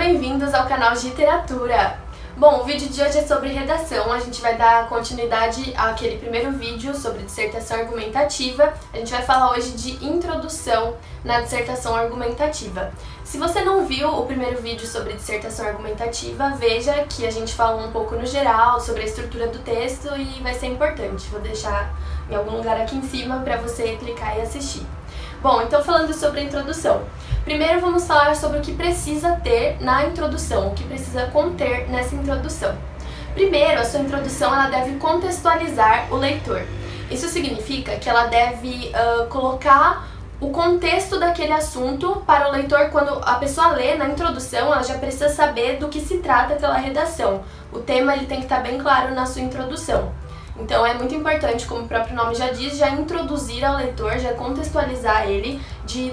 bem-vindos ao canal de literatura. Bom, o vídeo de hoje é sobre redação. A gente vai dar continuidade àquele primeiro vídeo sobre dissertação argumentativa. A gente vai falar hoje de introdução na dissertação argumentativa. Se você não viu o primeiro vídeo sobre dissertação argumentativa, veja que a gente falou um pouco no geral sobre a estrutura do texto e vai ser importante. Vou deixar em algum lugar aqui em cima para você clicar e assistir. Bom, então falando sobre a introdução. Primeiro vamos falar sobre o que precisa ter na introdução, o que precisa conter nessa introdução. Primeiro, a sua introdução ela deve contextualizar o leitor. Isso significa que ela deve colocar o contexto daquele assunto para o leitor. Quando a pessoa lê na introdução, ela já precisa saber do que se trata aquela redação. O tema ele tem que estar bem claro na sua introdução. Então é muito importante, como o próprio nome já diz, já introduzir ao leitor, já contextualizar ele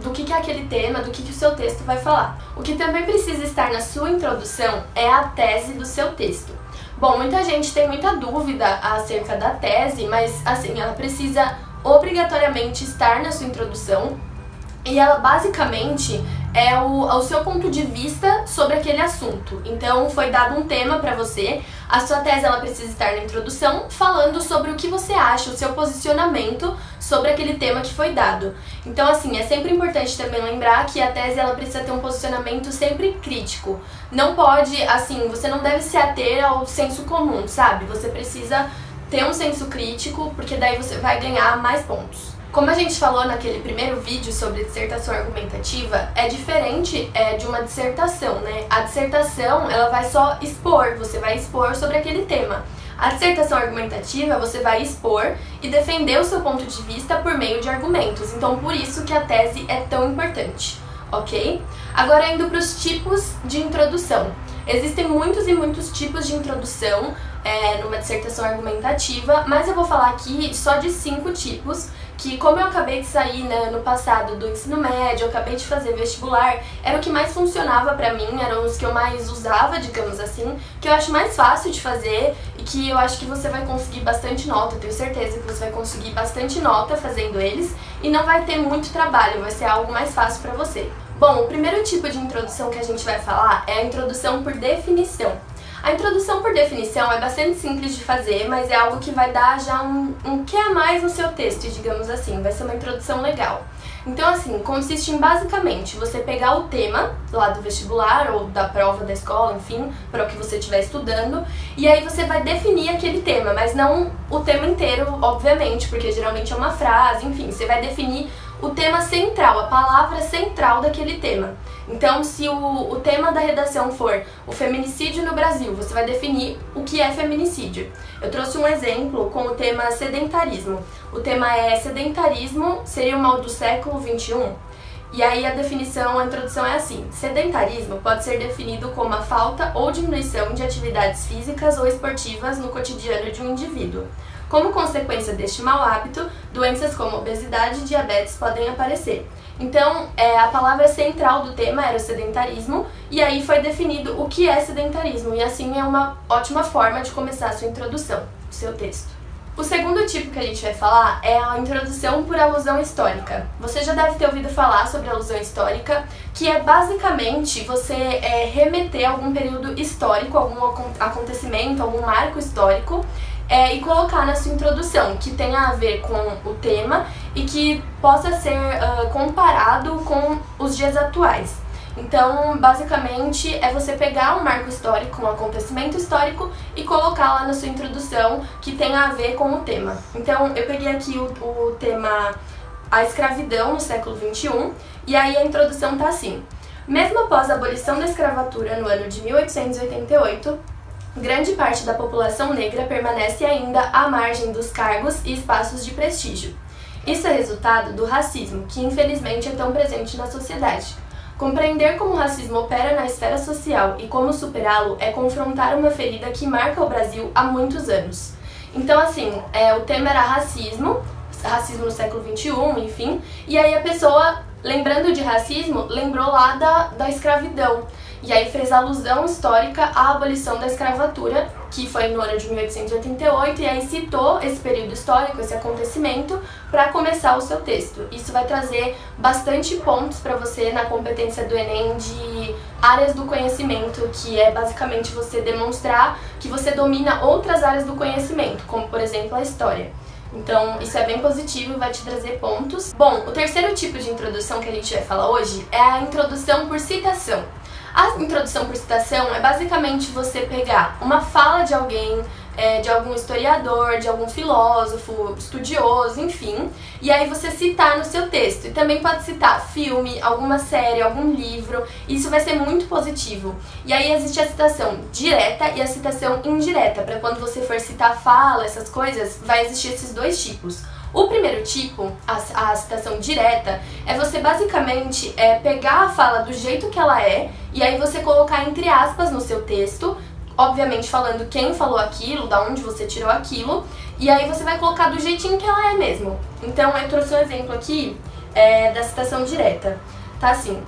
do que é aquele tema, do que o seu texto vai falar. O que também precisa estar na sua introdução é a tese do seu texto. Bom, muita gente tem muita dúvida acerca da tese, mas assim, ela precisa obrigatoriamente estar na sua introdução e ela basicamente é o seu ponto de vista sobre aquele assunto. Então foi dado um tema para você, a sua tese ela precisa estar na introdução falando sobre o que você acha, o seu posicionamento sobre aquele tema que foi dado. Então assim, é sempre importante também lembrar que a tese ela precisa ter um posicionamento sempre crítico. Não pode, assim, você não deve se ater ao senso comum, sabe? Você precisa ter um senso crítico, porque daí você vai ganhar mais pontos. Como a gente falou naquele primeiro vídeo sobre dissertação argumentativa, é diferente de uma dissertação, né? A dissertação, ela vai só expor, você vai expor sobre aquele tema. A dissertação argumentativa, você vai expor e defender o seu ponto de vista por meio de argumentos. Então, por isso que a tese é tão importante, ok? Agora, indo para os tipos de introdução. Existem muitos e muitos tipos de introdução numa dissertação argumentativa, mas eu vou falar aqui só de 5 tipos, que como eu acabei de sair no passado do ensino médio, eu acabei de fazer vestibular, era o que mais funcionava pra mim, eram os que eu mais usava, digamos assim, que eu acho mais fácil de fazer e que eu acho que você vai conseguir bastante nota, eu tenho certeza que você vai conseguir bastante nota fazendo eles e não vai ter muito trabalho, vai ser algo mais fácil pra você. Bom, o primeiro tipo de introdução que a gente vai falar é a introdução por definição. A introdução por definição é bastante simples de fazer, mas é algo que vai dar já um que a mais no seu texto, digamos assim, vai ser uma introdução legal. Então assim, consiste em basicamente você pegar o tema lá do vestibular ou da prova da escola, enfim, para o que você estiver estudando, e aí você vai definir aquele tema, mas não o tema inteiro, obviamente, porque geralmente é uma frase, enfim, você vai definir o tema central, a palavra central daquele tema. Então, se o tema da redação for o feminicídio no Brasil, você vai definir o que é feminicídio. Eu trouxe um exemplo com o tema sedentarismo. O tema é sedentarismo seria o mal do século XXI? E aí a definição, a introdução é assim: sedentarismo pode ser definido como a falta ou diminuição de atividades físicas ou esportivas no cotidiano de um indivíduo. Como consequência deste mau hábito, doenças como obesidade e diabetes podem aparecer. Então, a palavra central do tema era o sedentarismo, e aí foi definido o que é sedentarismo, e assim é uma ótima forma de começar a sua introdução, o seu texto. O segundo tipo que a gente vai falar é a introdução por alusão histórica. Você já deve ter ouvido falar sobre a alusão histórica, que é basicamente você remeter a algum período histórico, algum acontecimento, algum marco histórico, e colocar na sua introdução, que tenha a ver com o tema e que possa ser comparado com os dias atuais. Então, basicamente, é você pegar um marco histórico, um acontecimento histórico e colocar lá na sua introdução que tenha a ver com o tema. Então, eu peguei aqui o tema a escravidão no século XXI, e aí a introdução tá assim: mesmo após a abolição da escravatura no ano de 1888, grande parte da população negra permanece ainda à margem dos cargos e espaços de prestígio. Isso é resultado do racismo, que infelizmente é tão presente na sociedade. Compreender como o racismo opera na esfera social e como superá-lo é confrontar uma ferida que marca o Brasil há muitos anos. Então assim, o tema era racismo no século XXI, enfim, e aí a pessoa, lembrando de racismo, lembrou lá da escravidão. e aí fez alusão histórica à abolição da escravatura, que foi no ano de 1888, e aí citou esse período histórico, esse acontecimento, para começar o seu texto. Isso vai trazer bastante pontos para você na competência do Enem de áreas do conhecimento, que é basicamente você demonstrar que você domina outras áreas do conhecimento, como por exemplo a história. Então, isso é bem positivo e vai te trazer pontos. Bom, o terceiro tipo de introdução que a gente vai falar hoje é a introdução por citação. A introdução por citação é basicamente você pegar uma fala de alguém, de algum historiador, de algum filósofo, estudioso, enfim, e aí você citar no seu texto. E também pode citar filme, alguma série, algum livro, isso vai ser muito positivo. E aí existe a citação direta e a citação indireta, para quando você for citar fala, essas coisas, vai existir esses dois tipos. O primeiro tipo, a citação direta, é você basicamente pegar a fala do jeito que ela é e aí você colocar entre aspas no seu texto, obviamente falando quem falou aquilo, da onde você tirou aquilo, e aí você vai colocar do jeitinho que ela é mesmo. Então eu trouxe um exemplo aqui da citação direta. Tá assim,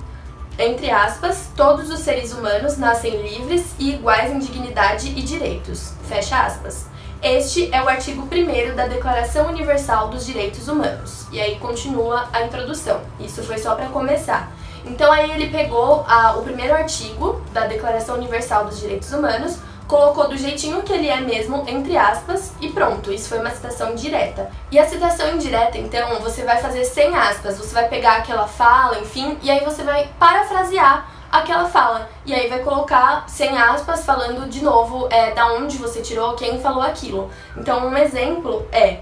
entre aspas, todos os seres humanos nascem livres e iguais em dignidade e direitos. Fecha aspas. Este é o artigo 1º da Declaração Universal dos Direitos Humanos. E aí continua a introdução. Isso foi só para começar. Então aí ele pegou o primeiro artigo da Declaração Universal dos Direitos Humanos, colocou do jeitinho que ele é mesmo, entre aspas, e pronto, isso foi uma citação direta. E a citação indireta, então, você vai fazer sem aspas, você vai pegar aquela fala, enfim, e aí você vai parafrasear aquela fala. E aí vai colocar sem aspas, falando de novo da onde você tirou, quem falou aquilo. Então um exemplo é,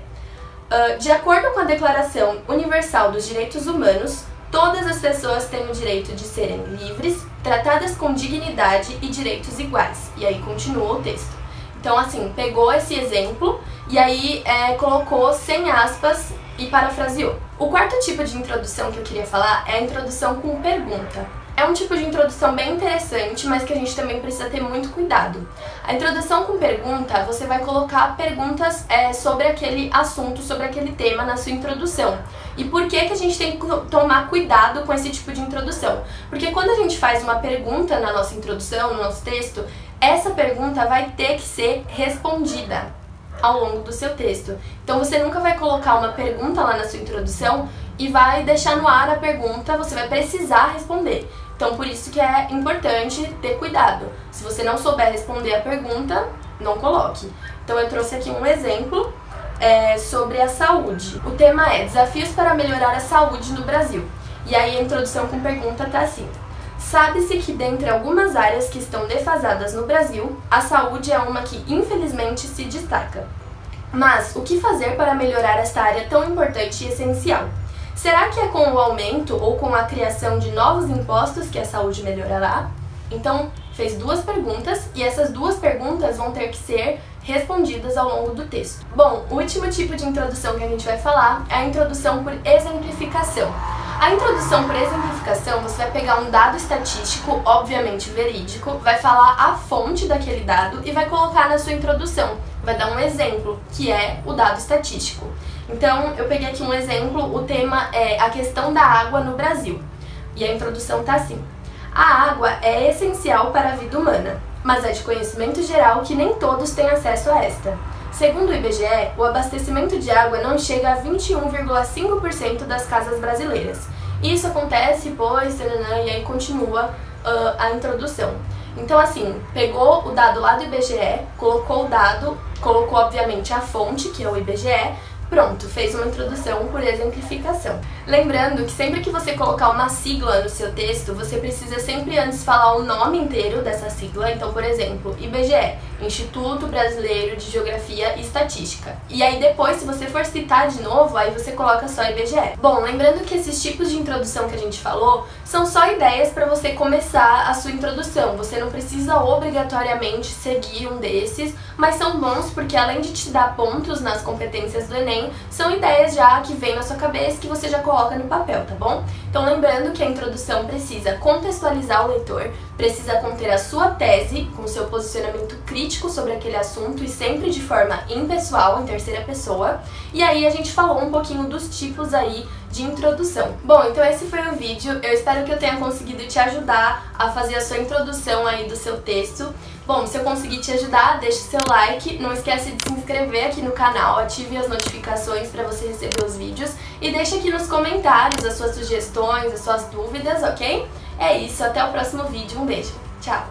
de acordo com a Declaração Universal dos Direitos Humanos, todas as pessoas têm o direito de serem livres, tratadas com dignidade e direitos iguais. E aí continua o texto. Então assim, pegou esse exemplo e aí colocou sem aspas e parafraseou. O quarto tipo de introdução que eu queria falar é a introdução com pergunta. É um tipo de introdução bem interessante, mas que a gente também precisa ter muito cuidado. A introdução com pergunta, você vai colocar perguntas sobre aquele assunto, sobre aquele tema na sua introdução. E por que a gente tem que tomar cuidado com esse tipo de introdução? Porque quando a gente faz uma pergunta na nossa introdução, no nosso texto, essa pergunta vai ter que ser respondida ao longo do seu texto. Então você nunca vai colocar uma pergunta lá na sua introdução e vai deixar no ar a pergunta, você vai precisar responder. Então por isso que é importante ter cuidado. Se você não souber responder a pergunta, não coloque. Então eu trouxe aqui um exemplo sobre a saúde. O tema é Desafios para melhorar a saúde no Brasil. E aí a introdução com pergunta tá assim. Sabe-se que dentre algumas áreas que estão defasadas no Brasil, a saúde é uma que infelizmente se destaca. Mas o que fazer para melhorar esta área tão importante e essencial? Será que é com o aumento ou com a criação de novos impostos que a saúde melhorará? Então, fez duas perguntas e essas duas perguntas vão ter que ser respondidas ao longo do texto. Bom, o último tipo de introdução que a gente vai falar é a introdução por exemplificação. A introdução por exemplificação, você vai pegar um dado estatístico, obviamente verídico, vai falar a fonte daquele dado e vai colocar na sua introdução. Vai dar um exemplo, que é o dado estatístico. Então, eu peguei aqui um exemplo, o tema é a questão da água no Brasil. E a introdução tá assim. A água é essencial para a vida humana, mas é de conhecimento geral que nem todos têm acesso a esta. Segundo o IBGE, o abastecimento de água não chega a 21,5% das casas brasileiras. Isso acontece, pois, e aí continua a introdução. Então, assim, pegou o dado lá do IBGE, colocou o dado, colocou, obviamente, a fonte, que é o IBGE, pronto, fez uma introdução por exemplificação. Lembrando que sempre que você colocar uma sigla no seu texto, você precisa sempre antes falar o nome inteiro dessa sigla. Então, por exemplo, IBGE, Instituto Brasileiro de Geografia e Estatística. E aí depois, se você for citar de novo, aí você coloca só IBGE. Bom, lembrando que esses tipos de introdução que a gente falou são só ideias para você começar a sua introdução. Você não precisa obrigatoriamente seguir um desses, mas são bons porque além de te dar pontos nas competências do Enem, são ideias já que vêm na sua cabeça que você já coloca no papel, tá bom? Então lembrando que a introdução precisa contextualizar o leitor, precisa conter a sua tese com seu posicionamento crítico sobre aquele assunto e sempre de forma impessoal, em terceira pessoa. E aí a gente falou um pouquinho dos tipos aí de introdução. Bom, então esse foi o vídeo. Eu espero que eu tenha conseguido te ajudar a fazer a sua introdução aí do seu texto. Bom, se eu conseguir te ajudar, deixe seu like, não esquece de se inscrever aqui no canal, ative as notificações para você receber os vídeos e deixe aqui nos comentários as suas sugestões, as suas dúvidas, ok? É isso, até o próximo vídeo, um beijo, tchau!